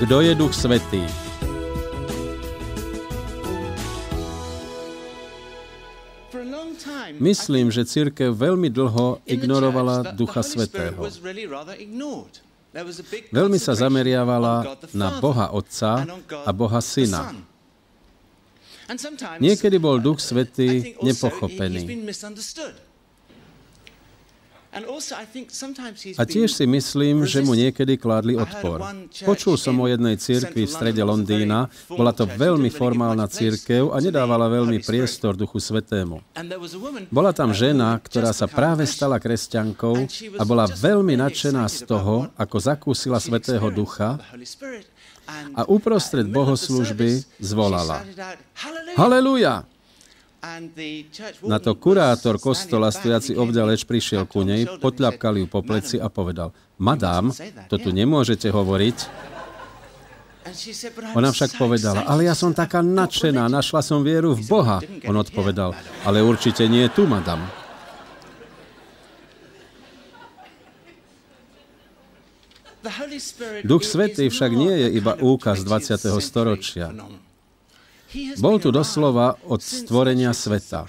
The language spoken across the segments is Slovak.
Kto je Duch Svätý? Myslím, že cirkev veľmi dlho ignorovala Ducha Svätého. Veľmi sa zameriavala na Boha Otca a Boha Syna. Niekedy bol Duch Svätý nepochopený. A tiež si myslím, že mu niekedy kládli odpor. Počul som o jednej cirkvi v strede Londýna, bola to veľmi formálna cirkev a nedávala veľmi priestor Duchu Svätému. Bola tam žena, ktorá sa práve stala kresťankou a bola veľmi nadšená z toho, ako zakúsila Svätého Ducha a uprostred bohoslužby zvolala: Halelúja! Na to kurátor kostola, stojaci obďaleč, prišiel ku nej, potľapkal ju po pleci a povedal: Madám, to tu nemôžete hovoriť. Ona však povedala: ale ja som taká nadšená, našla som vieru v Boha. On odpovedal: ale určite nie tu, madam. Duch Svätý však nie je iba úkaz 20. storočia. Bol tu doslova od stvorenia sveta.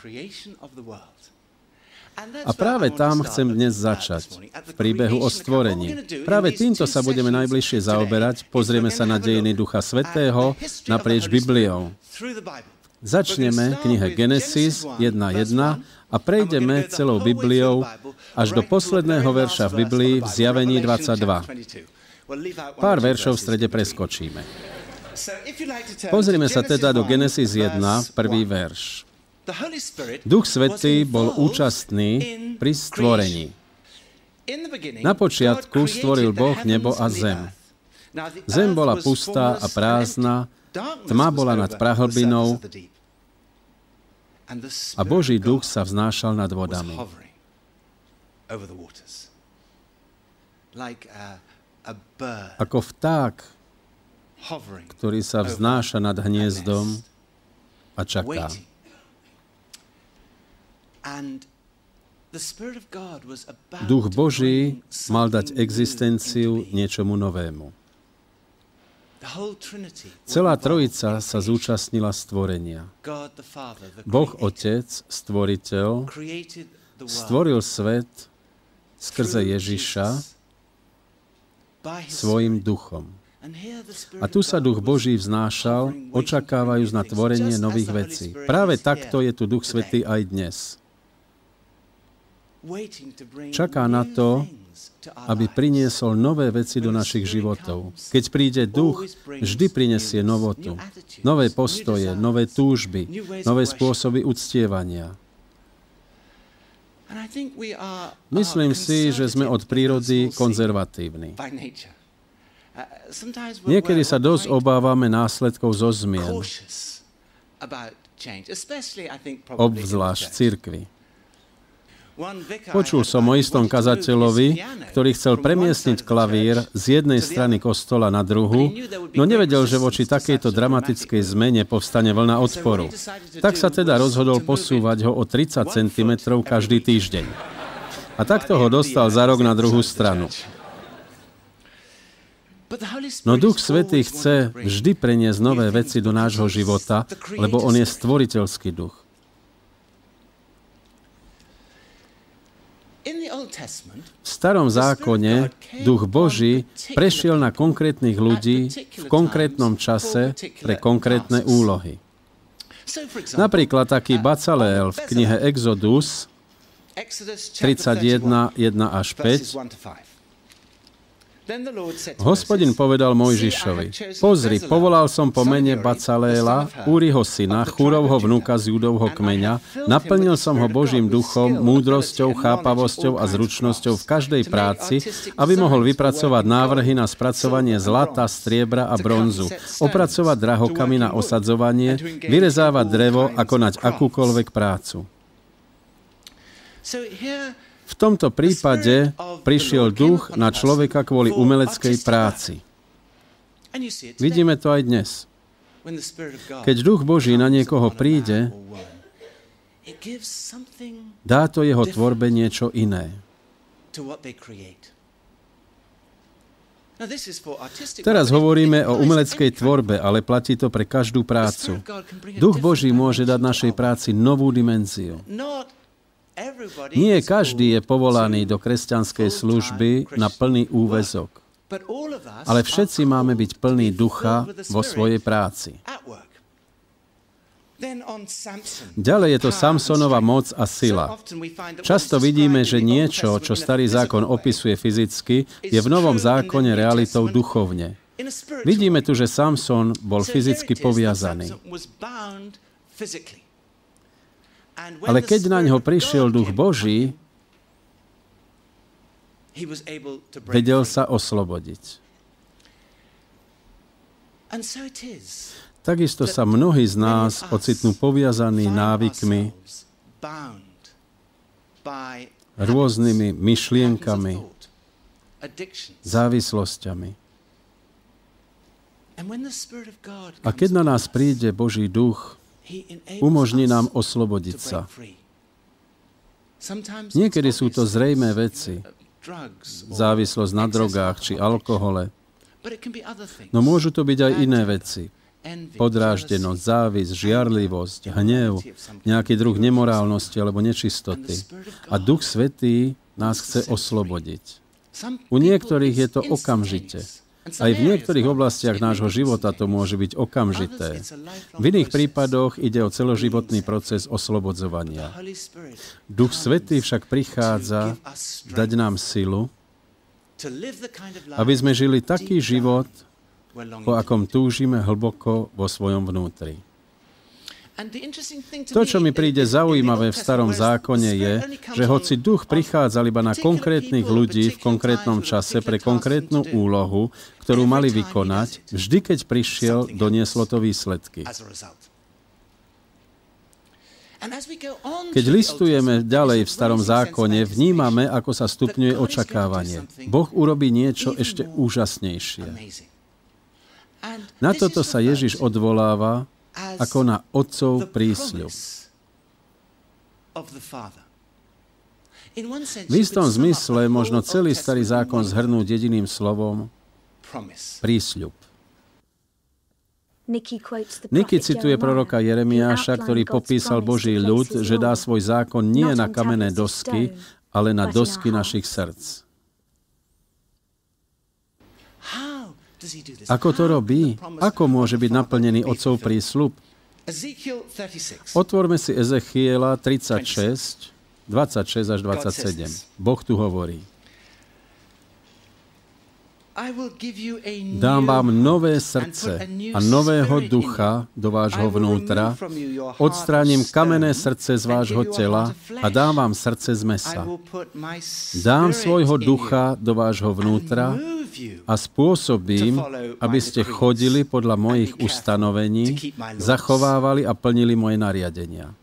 A práve tam chcem dnes začať, v príbehu o stvorení. Práve týmto sa budeme najbližšie zaoberať. Pozrieme sa na dejiny Ducha Svätého naprieč Bibliou. Začneme knihe Genesis 1.1 a prejdeme celou Bibliou až do posledného verša v Biblii v Zjavení 22. Pár veršov v strede preskočíme. Pozrime sa teda do Genesis 1, prvý verš. Duch Svätý bol účastný pri stvorení. Na počiatku stvoril Boh nebo a zem. Zem bola pustá a prázdna, tma bola nad prahlbinou a Boží duch sa vznášal nad vodami. Ako vták, ktorý sa vznáša nad hniezdom a čaká. Duch Boží mal dať existenciu niečomu novému. Celá trojica sa zúčastnila stvorenia. Boh Otec, stvoriteľ, stvoril svet skrze Ježiša svojim duchom. A tu sa Duch Boží vznášal, očakávajúc na tvorenie nových vecí. Práve takto je tu Duch Svätý aj dnes. Čaká na to, aby priniesol nové veci do našich životov. Keď príde Duch, vždy prinesie novotu. Nové postoje, nové túžby, nové spôsoby uctievania. Myslím si, že sme od prírody konzervatívni. Niekedy sa dosť obávame následkov zo zmien, obzvlášť v cirkvi. Počul som o istom kazateľovi, ktorý chcel premiestniť klavír z jednej strany kostola na druhu, no nevedel, že voči takejto dramatickej zmene povstane vlna odporu. Tak sa teda rozhodol posúvať ho o 30 cm každý týždeň. A takto ho dostal za rok na druhú stranu. No Duch Svätý chce vždy preniesť nové veci do nášho života, lebo on je stvoriteľský duch. V Starom zákone Duch Boží prešiel na konkrétnych ľudí v konkrétnom čase pre konkrétne úlohy. Napríklad taký Bacaleel v knihe Exodus 31, 1 až 5. Hospodin povedal Mojžišovi: Pozri, povolal som po mene Bacaléla, Úriho syna, Chúrovho vnuka z Júdovho kmeňa, naplnil som ho Božím duchom, múdrosťou, chápavosťou a zručnosťou v každej práci, aby mohol vypracovať návrhy na spracovanie zlata, striebra a bronzu, opracovať drahokamy na osadzovanie, vyrezávať drevo a konať akúkoľvek prácu. V tomto prípade prišiel duch na človeka kvôli umeleckej práci. Vidíme to aj dnes. Keď duch Boží na niekoho príde, dá to jeho tvorbe niečo iné. Teraz hovoríme o umeleckej tvorbe, ale platí to pre každú prácu. Duch Boží môže dať našej práci novú dimenziu. Nie každý je povolaný do kresťanskej služby na plný úväzok, ale všetci máme byť plní ducha vo svojej práci. Ďalej je to Samsonova moc a sila. Často vidíme, že niečo, čo Starý zákon opisuje fyzicky, je v Novom zákone realitou duchovne. Vidíme tu, že Samson bol fyzicky poviazaný. Ale keď na ňo prišiel Duch Boží, vedel sa oslobodiť. Takisto sa mnohí z nás ocitnú poviazaní návykmi, rôznymi myšlienkami, závislosťami. A keď na nás príde Boží duch, umožní nám oslobodiť sa. Niekedy sú to zrejmé veci, závislosť na drogách či alkohole, no môžu to byť aj iné veci. Podráždenosť, závisť, žiarlivosť, hnev, nejaký druh nemorálnosti alebo nečistoty. A Duch Svätý nás chce oslobodiť. U niektorých je to okamžite. Aj v niektorých oblastiach nášho života to môže byť okamžité. V iných prípadoch ide o celoživotný proces oslobodzovania. Duch Svätý však prichádza dať nám silu, aby sme žili taký život, po akom túžime hlboko vo svojom vnútri. To, čo mi príde zaujímavé v Starom zákone, je, že hoci duch prichádzal iba na konkrétnych ľudí v konkrétnom čase pre konkrétnu úlohu, ktorú mali vykonať, vždy, keď prišiel, donieslo to výsledky. Keď listujeme ďalej v Starom zákone, vnímame, ako sa stupňuje očakávanie. Boh urobí niečo ešte úžasnejšie. Na toto sa Ježiš odvoláva ako na otcov prísľub. V istom zmysle možno celý Starý zákon zhrnúť jediným slovom prísľub. Niky cituje proroka Jeremiáša, ktorý popísal Boží ľud, že dá svoj zákon nie na kamenné dosky, ale na dosky našich srdc. Ako to robí? Ako môže byť naplnený otcov prísľub? Otvorme si Ezechiela 36, 26 až 27. Boh tu hovorí. Dám vám nové srdce a nového ducha do vášho vnútra, odstránim kamenné srdce z vášho tela a dám vám srdce z mäsa. Dám svojho ducha do vášho vnútra a spôsobím, aby ste chodili podľa mojich ustanovení, zachovávali a plnili moje nariadenia.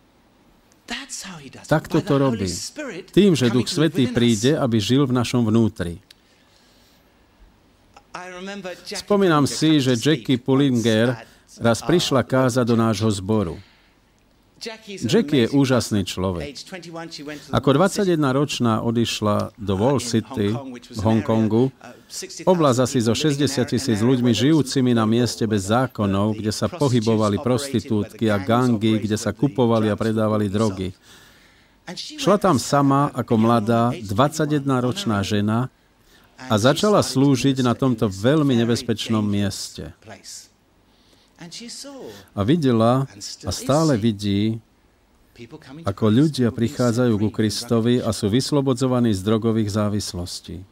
Takto to robí. Tým, že Duch Svätý príde, aby žil v našom vnútri. Spomínam si, že Jackie Pullinger raz prišla kázať do nášho zboru. Jackie je úžasný človek. Ako 21-ročná odišla do Wall City v Hongkongu, oblasť asi so 60,000 ľuďmi žijúcimi na mieste bez zákonov, kde sa pohybovali prostitútky a gangy, kde sa kupovali a predávali drogy. Šla tam sama ako mladá 21-ročná žena a začala slúžiť na tomto veľmi nebezpečnom mieste. A videla a stále vidí, ako ľudia prichádzajú ku Kristovi a sú vyslobodzovaní z drogových závislostí.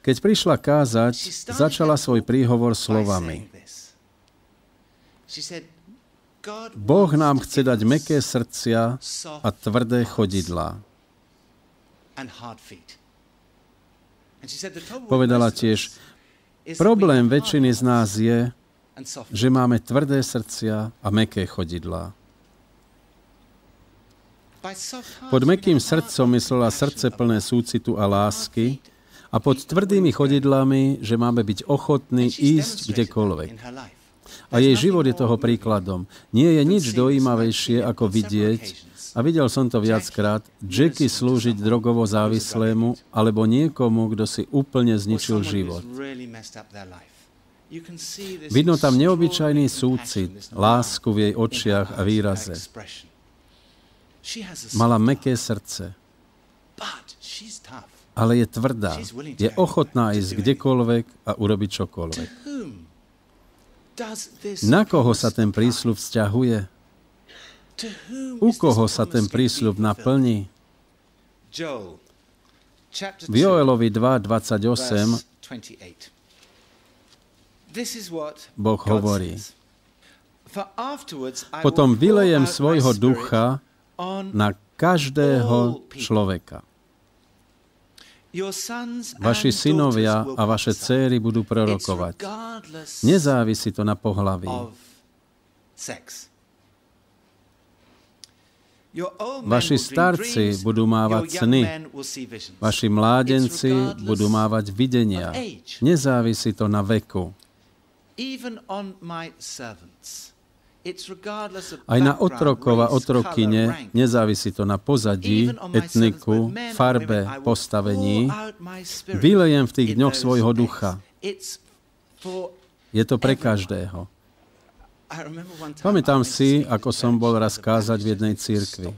Keď prišla kázať, začala svoj príhovor slovami. Boh nám chce dať mäkké srdcia a tvrdé chodidlá. Povedala tiež, problém väčšiny z nás je, že máme tvrdé srdcia a mäkké chodidlá. Pod mäkkým srdcom myslela srdce plné súcitu a lásky a pod tvrdými chodidlami, že máme byť ochotní ísť kdekoľvek. A jej život je toho príkladom. Nie je nič dojímavejšie, ako vidieť, a videl som to viackrát, Jackie slúžiť drogovo závislému alebo niekomu, kto si úplne zničil život. Vidno tam neobyčajný súcit, lásku v jej očiach a výraze. Mala mäkké srdce, ale je tvrdá. Je ochotná ísť kdekoľvek a urobiť čokoľvek. Na koho sa ten prísľub vzťahuje? U koho sa ten prísľub naplní? V Joelovi 2:28 Boh hovorí: Potom vylejem svojho ducha na každého človeka. Vaši synovia a vaše dcéry budú prorokovať. Nezávisí to na pohlaví. Vaši starci budú mávať sny. Vaši mládenci budú mávať videnia. Nezávisí to na veku. Aj na otrokov a otrokyne, nezávisí to na pozadí, etniku, farbe, postavení. Vylejem v tých dňoch svojho ducha. Je to pre každého. Pamätám si, ako som bol raz kázať v jednej cirkvi.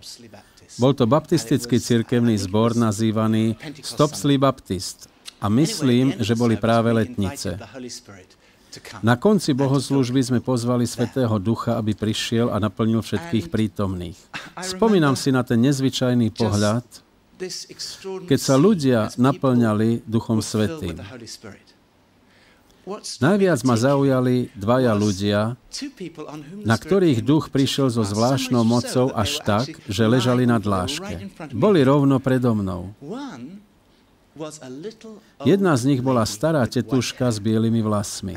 Bol to baptistický cirkevný zbor nazývaný Stop Sleep Baptist. A myslím, že boli práve letnice. Na konci bohoslúžby sme pozvali Svätého Ducha, aby prišiel a naplnil všetkých prítomných. Spomínam si na ten nezvyčajný pohľad, keď sa ľudia naplňali Duchom Svätým. Najviac ma zaujali dvaja ľudia, na ktorých duch prišiel so zvláštnou mocou až tak, že ležali na dláške. Boli rovno predo mnou. Jedna z nich bola stará tetuška s bielými vlasmi.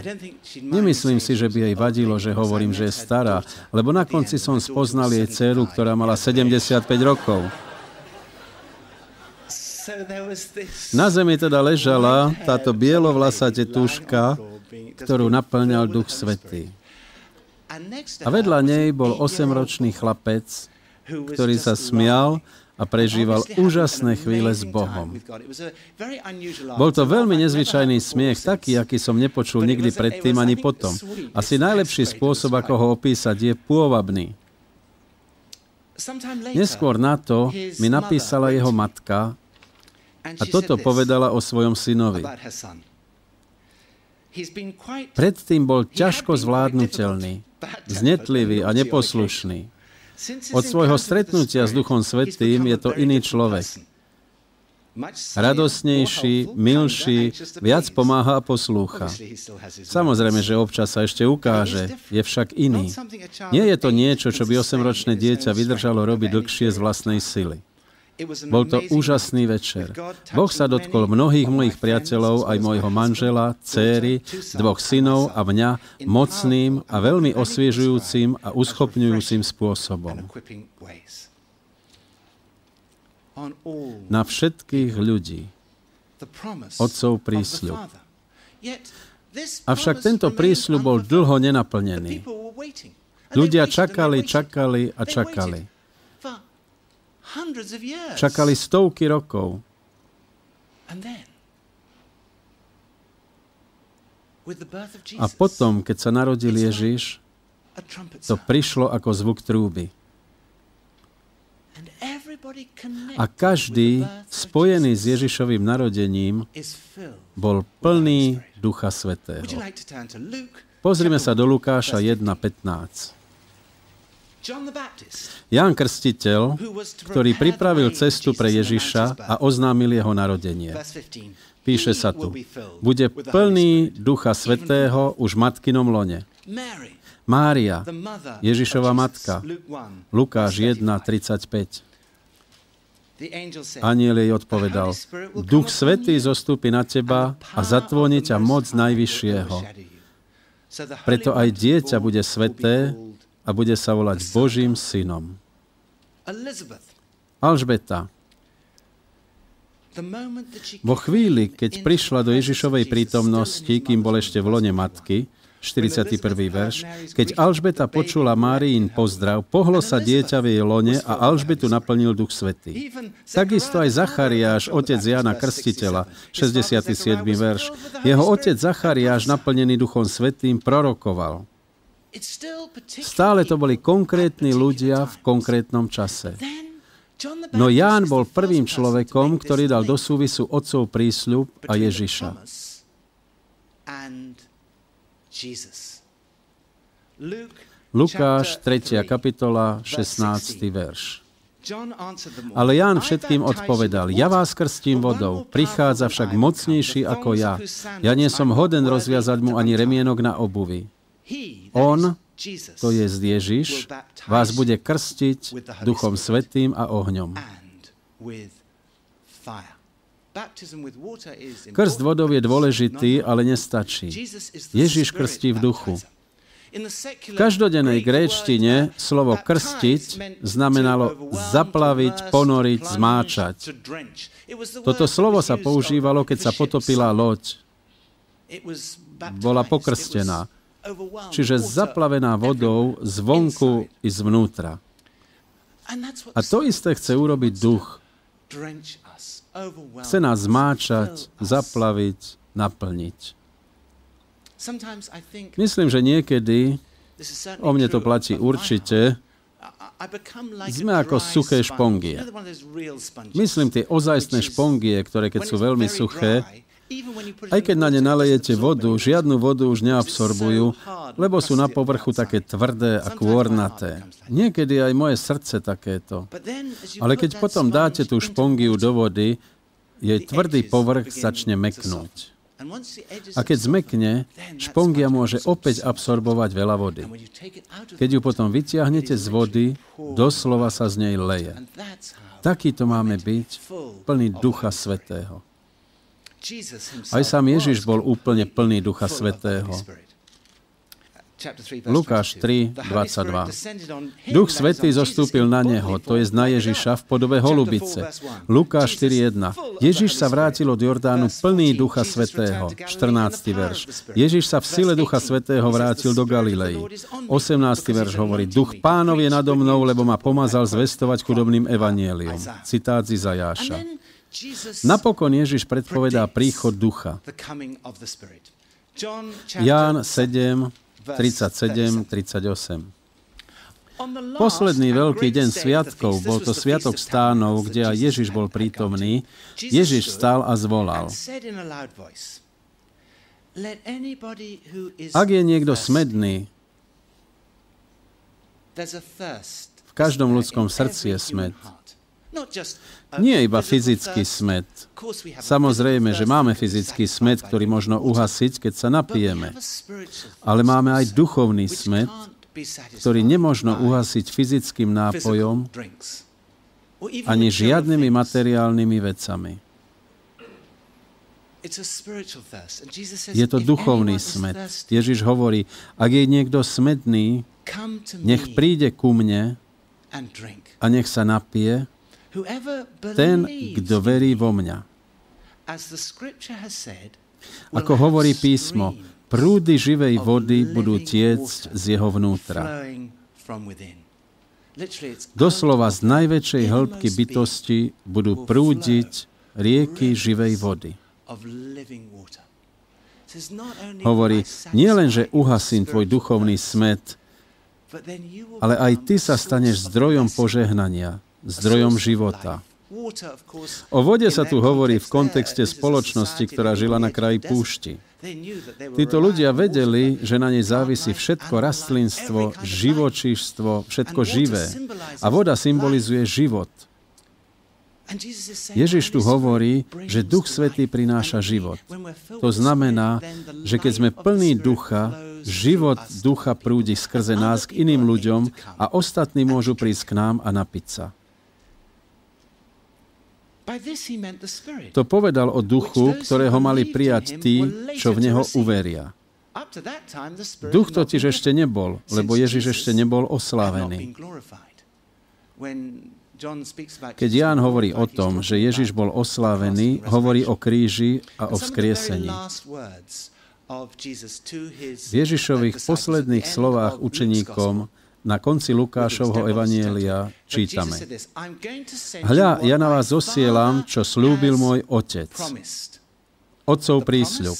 Nemyslím si, že by jej vadilo, že hovorím, že je stará, lebo na konci som spoznal jej dcéru, ktorá mala 75 rokov. Na zemi teda ležala táto bielovlasá tetuška, ktorú naplňal Duch Svätý. A vedľa nej bol 8-ročný chlapec, ktorý sa smial a prežíval úžasné chvíle s Bohom. Bol to veľmi nezvyčajný smiech, taký, aký som nepočul nikdy predtým ani potom. Asi najlepší spôsob, ako ho opísať, je pôvabný. Neskôr na to mi napísala jeho matka a toto povedala o svojom synovi. Predtým bol ťažko zvládnutelný, znetlivý a neposlušný. Od svojho stretnutia s Duchom Svätým je to iný človek. Radosnejší, milší, viac pomáha a poslúcha. Samozrejme, že občas sa ešte ukáže, je však iný. Nie je to niečo, čo by 8-ročné dieťa vydržalo robiť dlhšie z vlastnej sily. Bol to úžasný večer. Boh sa dotkol mnohých mojich priateľov, aj môjho manžela, dcéry, 2 synov a mňa mocným a veľmi osviežujúcim a uschopňujúcim spôsobom. Na všetkých ľudí. Otcov prísľub. Avšak tento prísľub bol dlho nenaplnený. Ľudia čakali a čakali. Čakali stovky rokov. A potom, keď sa narodil Ježiš, to prišlo ako zvuk trúby. A každý, spojený s Ježišovým narodením, bol plný Ducha Svätého. Pozrime sa do Lukáša 1:15. Ján Krstiteľ, ktorý pripravil cestu pre Ježiša a oznámil jeho narodenie. Píše sa tu, bude plný Ducha Svätého už v matkinom lone. Mária, Ježišova matka, Lukáš 1:35. Anjel jej odpovedal, Duch Svätý zostúpi na teba a zatvoní ťa moc Najvyššieho. Preto aj dieťa bude sväté a bude sa volať Božím synom. Alžbeta. Vo chvíli, keď prišla do Ježišovej prítomnosti, kým bol ešte v lone matky, 41. verš. Keď Alžbeta počula Máriin pozdrav, pohlo sa dieťa v jej lone a Alžbetu naplnil Duch Svätý. Takisto aj Zachariáš, otec Jána Krstiteľa, 67. verš. Jeho otec Zachariáš, naplnený Duchom Svätým, prorokoval. Stále to boli konkrétni ľudia v konkrétnom čase. No Ján bol prvým človekom, ktorý dal do súvisu otcov prísľub a Ježiša. Lukáš, 3. kapitola, 16. verš. Ale Ján všetkým odpovedal, ja vás krstím vodou, prichádza však mocnejší ako ja. Ja nie som hoden rozviazať mu ani remienok na obuvi. On, to je Ježiš, vás bude krstiť Duchom Svätým a ohňom. Krst vodou je dôležitý, ale nestačí. Ježiš krstí v duchu. V každodennej gréčtine slovo krstiť znamenalo zaplaviť, ponoriť, zmáčať. Toto slovo sa používalo, keď sa potopila loď. Bola pokrstená. Čiže zaplavená vodou zvonku i zvnútra. A to isté chce urobiť duch. Chce nás zmáčať, zaplaviť, naplniť. Myslím, že niekedy, o mne to platí určite, sme ako suché špongie. Myslím tie ozajstné špongie, ktoré keď sú veľmi suché, aj keď na ne nalejete vodu, žiadnu vodu už neabsorbujú, lebo sú na povrchu také tvrdé a kôrnaté. Niekedy aj moje srdce takéto. Ale keď potom dáte tú špongiu do vody, jej tvrdý povrch začne meknúť. A keď zmekne, špongia môže opäť absorbovať veľa vody. Keď ju potom vytiahnete z vody, doslova sa z nej leje. Takýto máme byť, plný Ducha Svätého. Aj sám Ježiš bol úplne plný Ducha Svätého. Lukáš 3:22. Duch Svätý zostúpil na neho, to je na Ježiša v podobe holubice. Lukáš 4:1. Ježiš sa vrátil od Jordánu plný Ducha Svätého. 14. verš. Ježiš sa v sile Ducha Svätého vrátil do Galilei. 18. verš hovorí, Duch Pánov je nado mnou, lebo ma pomazal zvestovať chudobným evanjeliom. Citát z Izajáša. Napokon Ježiš predpovedá príchod Ducha. Ján 7:37-38. Posledný veľký deň sviatkov, bol to Sviatok stánov, kde aj Ježiš bol prítomný, Ježiš vstal a zvolal. Ak je niekto smedný, v každom ľudskom srdci je smäd. Nie iba fyzický smäd. Samozrejme, že máme fyzický smäd, ktorý možno uhasiť, keď sa napijeme. Ale máme aj duchovný smäd, ktorý nemožno uhasiť fyzickým nápojom ani žiadnymi materiálnymi vecami. Je to duchovný smäd. Ježiš hovorí, ak je niekto smedný, nech príde ku mne a nech sa napije, ten, kto verí vo mňa. Ako hovorí písmo, prúdy živej vody budú tiecť z jeho vnútra. Doslova z najväčšej hĺbky bytosti budú prúdiť rieky živej vody. Hovorí, nie len, že uhasím tvoj duchovný smäd, ale aj ty sa staneš zdrojom požehnania, zdrojom života. O vode sa tu hovorí v kontexte spoločnosti, ktorá žila na kraji púšti. Títo ľudia vedeli, že na nej závisí všetko rastlinstvo, živočíšstvo, všetko živé. A voda symbolizuje život. Ježiš tu hovorí, že Duch Svätý prináša život. To znamená, že keď sme plní ducha, život ducha prúdi skrze nás k iným ľuďom a ostatní môžu prísť k nám a napiť sa. To povedal o duchu, ktorého mali prijať tí, čo v neho uveria. Duch totiž ešte nebol, lebo Ježiš ešte nebol oslávený. Keď Ján hovorí o tom, že Ježiš bol oslávený, hovorí o kríži a o vzkriesení. V Ježišových posledných slovách učeníkom na konci Lukášovho evanjelia čítame: Hľa, ja na vás zosielam, čo slúbil môj Otec. Otcov prísľub.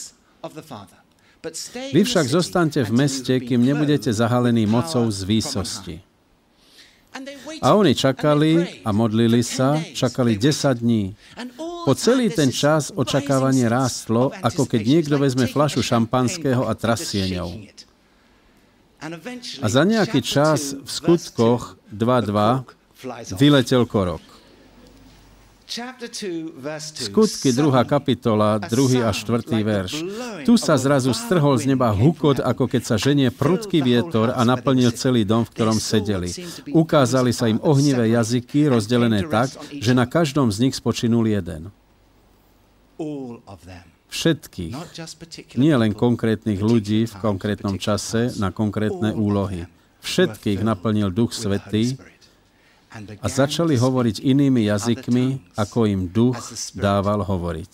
Vy však zostaňte v meste, kým nebudete zahalení mocou z výsosti. A oni čakali a modlili sa, čakali 10 dní. Po celý ten čas očakávanie rástlo, ako keď niekto vezme fľašu šampanského a trasie ňou. A za nejaký čas v Skutkoch 2.2 vyletel korok. Skutky 2. kapitola, 2. a 4. verš. Tu sa zrazu strhol z neba hukot, ako keď sa ženie prudký vietor a naplnil celý dom, v ktorom sedeli. Ukázali sa im ohnivé jazyky, rozdelené tak, že na každom z nich spočinul jeden. Všetkých, nie len konkrétnych ľudí v konkrétnom čase na konkrétne úlohy. Všetkých naplnil Duch Svätý a začali hovoriť inými jazykmi, ako im Duch dával hovoriť.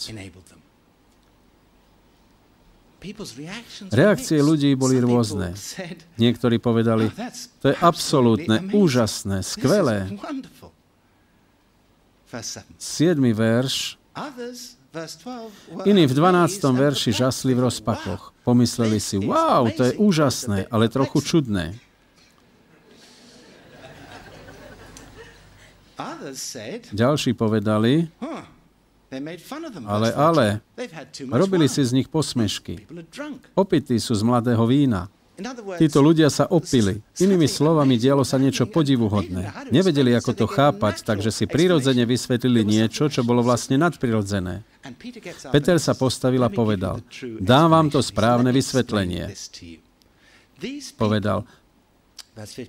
Reakcie ľudí boli rôzne. Niektorí povedali, to je absolútne, úžasné, skvelé. 7. verš. Iní v 12. verši žasli v rozpakoch. Pomysleli si, wow, to je úžasné, ale trochu čudné. Ďalší povedali, ale, robili si z nich posmešky. Opití sú z mladého vína. Títo ľudia sa opili. Inými slovami, dialo sa niečo podivuhodné. Nevedeli, ako to chápať, takže si prirodzene vysvetlili niečo, čo bolo vlastne nadprirodzené. Peter sa postavil a povedal, dám vám to správne vysvetlenie. Povedal,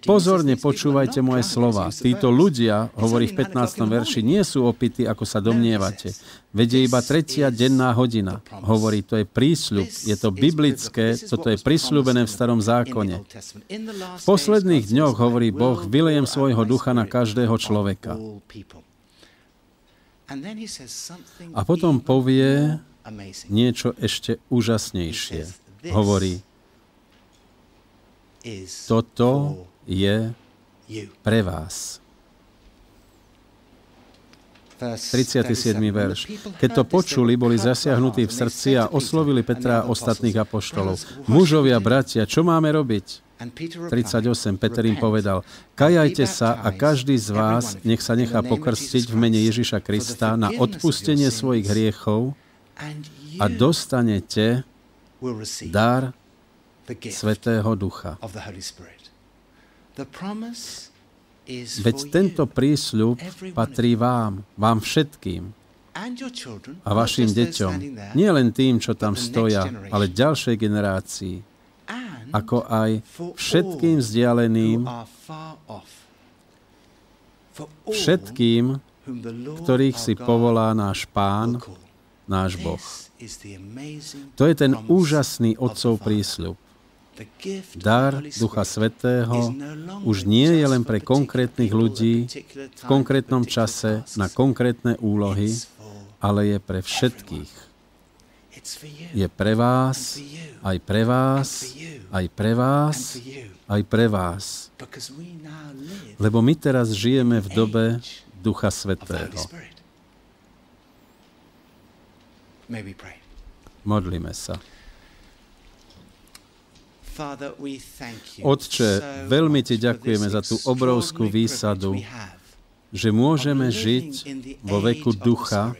pozorne počúvajte moje slova. Títo ľudia, hovorí v 15. verši, nie sú opití, ako sa domnievate. Veď je iba 3. denná hodina. Hovorí, to je prísľub, je to biblické, toto je prisľúbené v Starom zákone. V posledných dňoch, hovorí Boh, vylejem svojho ducha na každého človeka. A potom povie niečo ešte úžasnejšie. Hovorí, toto je pre vás. 37. verš. Keď to počuli, boli zasiahnutí v srdci a oslovili Petra a ostatných apoštolov. Mužovia, bratia, čo máme robiť? 38. Peter im povedal, kajajte sa a každý z vás nech sa nechá pokrstiť v mene Ježiša Krista na odpustenie svojich hriechov a dostanete dar Svätého Ducha. Veď tento prísľub patrí vám všetkým a vašim deťom, nie len tým, čo tam stoja, ale ďalšej generácii, ako aj všetkým vzdialeným, všetkým, ktorých si povolá náš Pán, náš Boh. To je ten úžasný Otcov prísľub. Dar Ducha Svätého už nie je len pre konkrétnych ľudí v konkrétnom čase na konkrétne úlohy, ale je pre všetkých. Je pre vás, aj pre vás, aj pre vás, aj pre vás. Lebo my teraz žijeme v dobe Ducha Svätého. Modlíme sa. Otče, veľmi Ti ďakujeme za tú obrovskú výsadu, že môžeme žiť vo veku Ducha,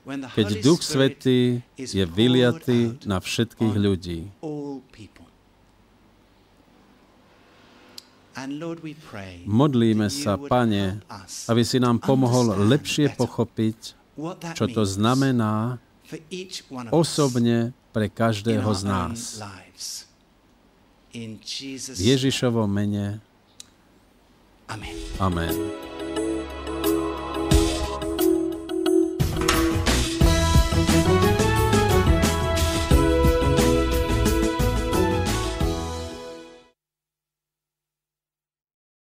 keď Duch Svätý je vyliatý na všetkých ľudí. Modlíme sa, Pane, aby si nám pomohol lepšie pochopiť, čo to znamená osobne pre každého z nás. V Ježišovom mene. Amen.